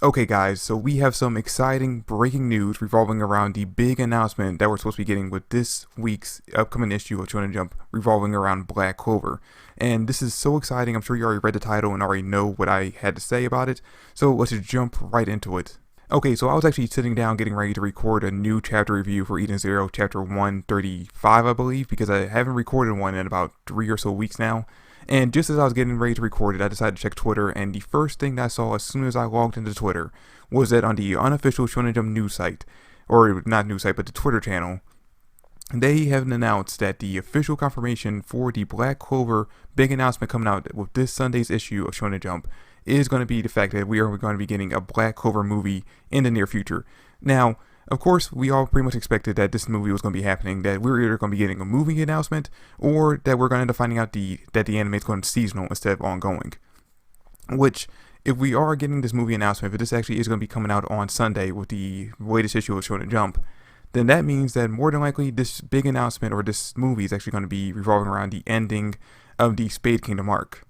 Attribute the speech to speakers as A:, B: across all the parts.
A: Okay guys, so we have some exciting breaking news revolving around the big announcement that we're supposed to be getting with this week's upcoming issue of Shonen Jump revolving around Black Clover. And this is so exciting, I'm sure you already read the title and already know what I had to say about it, so let's just jump right into it. Okay, so I was actually sitting down getting ready to record a new chapter review for Eden Zero, chapter 135 I believe, because I haven't recorded one in about 3 or so weeks now. And just as I was getting ready to record it, I decided to check Twitter, and the first thing that I saw as soon as I logged into Twitter was that on the unofficial Shonen Jump news site, or not news site, but the Twitter channel, they have announced that the official confirmation for the Black Clover big announcement coming out with this Sunday's issue of Shonen Jump is going to be the fact that we are going to be getting a Black Clover movie in the near future. Now, of course, we all pretty much expected that this movie was going to be happening, that we were either going to be getting a movie announcement, or that we're going to end up finding out that the anime is going to be seasonal instead of ongoing. Which, if we are getting this movie announcement, if this actually is going to be coming out on Sunday with the latest issue of Shonen Jump, then that means that more than likely this big announcement or this movie is actually going to be revolving around the ending of the Spade Kingdom arc.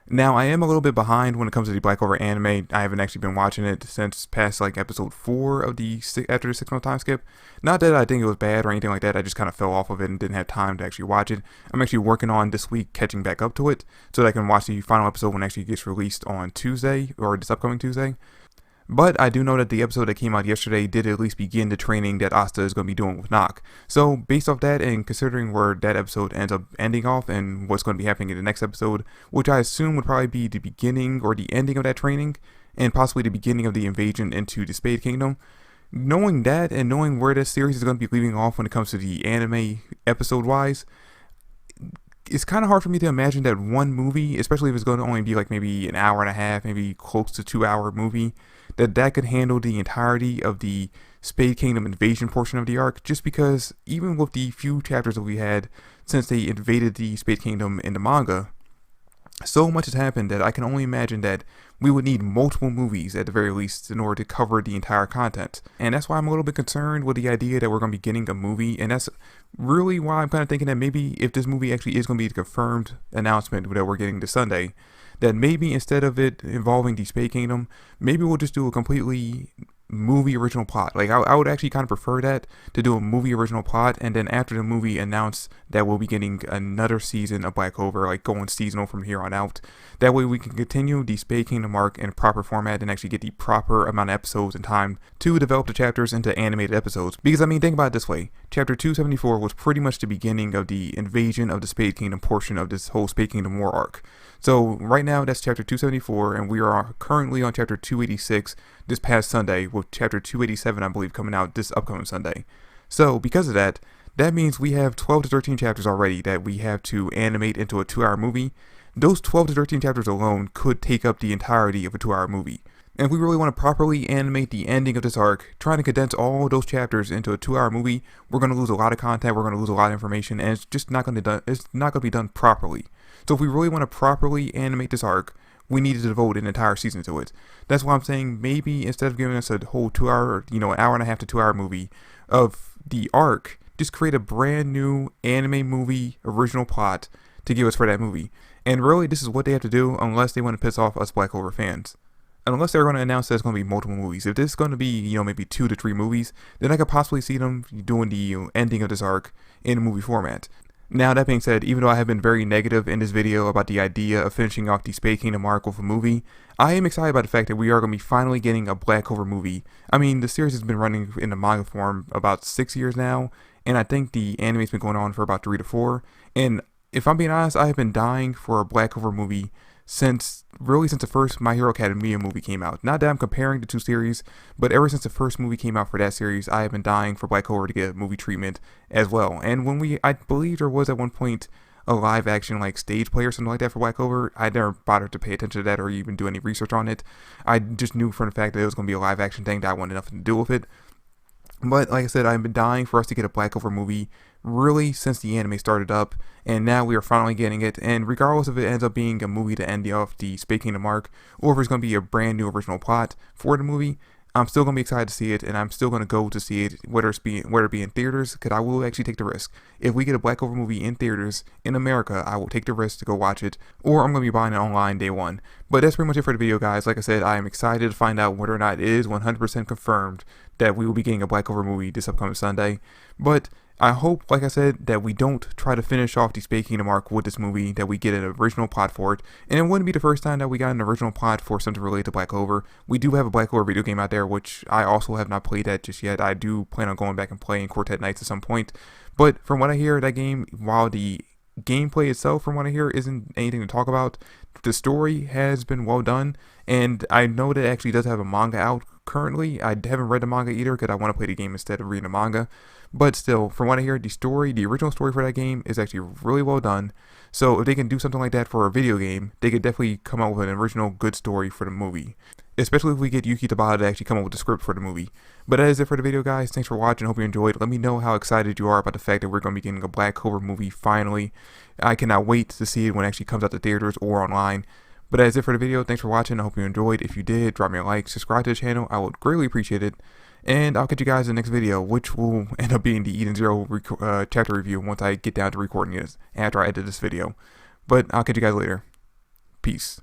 A: Now, I am a little bit behind when it comes to the Black Clover anime. I haven't actually been watching it since past like episode 4 of after the 6 month time skip. Not that I think it was bad or anything like that, I just kind of fell off of it and didn't have time to actually watch it. I'm actually working on this week catching back up to it so that I can watch the final episode when it actually gets released on Tuesday, or this upcoming Tuesday. But I do know that the episode that came out yesterday did at least begin the training that Asta is going to be doing with Nock. So based off that, and considering where that episode ends up ending off and what's going to be happening in the next episode, which I assume would probably be the beginning or the ending of that training, and possibly the beginning of the invasion into the Spade Kingdom, knowing that and knowing where this series is going to be leaving off when it comes to the anime episode wise, it's kind of hard for me to imagine that one movie, especially if it's going to only be like maybe an hour and a half, maybe close to 2 hour movie, that could handle the entirety of the Spade Kingdom invasion portion of the arc, just because even with the few chapters that we had since they invaded the Spade Kingdom in the manga, so much has happened that I can only imagine that we would need multiple movies at the very least in order to cover the entire content. And that's why I'm a little bit concerned with the idea that we're going to be getting a movie, and that's really why I'm kind of thinking that maybe if this movie actually is going to be the confirmed announcement that we're getting this Sunday, that maybe instead of it involving the Spade Kingdom, maybe we'll just do a completely movie original plot. Like I would actually kind of prefer that, to do a movie original plot, and then after the movie announce that we'll be getting another season of Black Clover, like going seasonal from here on out. That way we can continue the Spade Kingdom arc in proper format and actually get the proper amount of episodes and time to develop the chapters into animated episodes. Because I mean, think about it this way, chapter 274 was pretty much the beginning of the invasion of the Spade Kingdom portion of this whole Spade Kingdom war arc. So right now that's chapter 274, and we are currently on chapter 286 this past Sunday, with chapter 287 I believe coming out this upcoming Sunday. So because of that, that means we have 12 to 13 chapters already that we have to animate into a 2 hour movie. Those 12 to 13 chapters alone could take up the entirety of a 2 hour movie. And if we really want to properly animate the ending of this arc, trying to condense all those chapters into a 2 hour movie, we're going to lose a lot of content, we're going to lose a lot of information, and it's just not going to be done properly. So if we really want to properly animate this arc, we need to devote an entire season to it. That's why I'm saying maybe instead of giving us a whole 2 hour, an hour and a half to 2 hour movie of the arc, just create a brand new anime movie original plot to give us for that movie. And really, this is what they have to do unless they want to piss off us Black Clover fans. And unless they're going to announce that it's going to be multiple movies. If this is going to be, maybe 2 to 3 movies, then I could possibly see them doing the ending of this arc in a movie format. Now, that being said, even though I have been very negative in this video about the idea of finishing off the Spade Kingdom arc with a movie, I am excited about the fact that we are going to be finally getting a Black Clover movie. I mean, the series has been running in the manga form about 6 years now, and I think the anime's been going on for about 3 to 4. And if I'm being honest, I have been dying for a Black Clover movie since the first My Hero Academia movie came out. Not that I'm comparing the two series, but ever since the first movie came out for that series, I have been dying for Black Clover to get a movie treatment as well. And I believe there was at one point a live action like stage play or something like that for Black Clover. I never bothered to pay attention to that or even do any research on it. I just knew from the fact that it was going to be a live action thing that I wanted nothing to do with it. But like I said, I've been dying for us to get a Black Clover movie really since the anime started up, and now we are finally getting it. And regardless if it ends up being a movie to end off the Spade Kingdom arc, or if it's going to be a brand new original plot for the movie, I'm still gonna be excited to see it, and I'm still gonna go to see it, whether it be in theaters, because I will actually take the risk. If we get a Black Clover movie in theaters in America, I will take the risk to go watch it, or I'm gonna be buying it online day one. But that's pretty much it for the video, guys. Like I said, I am excited to find out whether or not it is 100% confirmed that we will be getting a Black Clover movie this upcoming Sunday. But I hope, like I said, that we don't try to finish off the Spade Kingdom arc with this movie, that we get an original plot for it. And it wouldn't be the first time that we got an original plot for something related to Black Clover. We do have a Black Clover video game out there, which I also have not played that just yet. I do plan on going back and playing Quartet Nights at some point. But from what I hear, that game, while the gameplay itself, from what I hear, isn't anything to talk about, the story has been well done. And I know that it actually does have a manga out currently. I haven't read the manga either because I want to play the game instead of reading the manga. But still, from what I hear, the original story for that game is actually really well done. So if they can do something like that for a video game, they could definitely come up with an original good story for the movie. Especially if we get Yuki Tabata to actually come up with the script for the movie. But that is it for the video, guys. Thanks for watching. Hope you enjoyed. Let me know how excited you are about the fact that we're going to be getting a Black Clover movie finally. I cannot wait to see it when it actually comes out to theaters or online. But that is it for the video. Thanks for watching. I hope you enjoyed. If you did, drop me a like, subscribe to the channel. I would greatly appreciate it. And I'll catch you guys in the next video, which will end up being the Eden Zero chapter review once I get down to recording this after I edit this video. But I'll catch you guys later. Peace.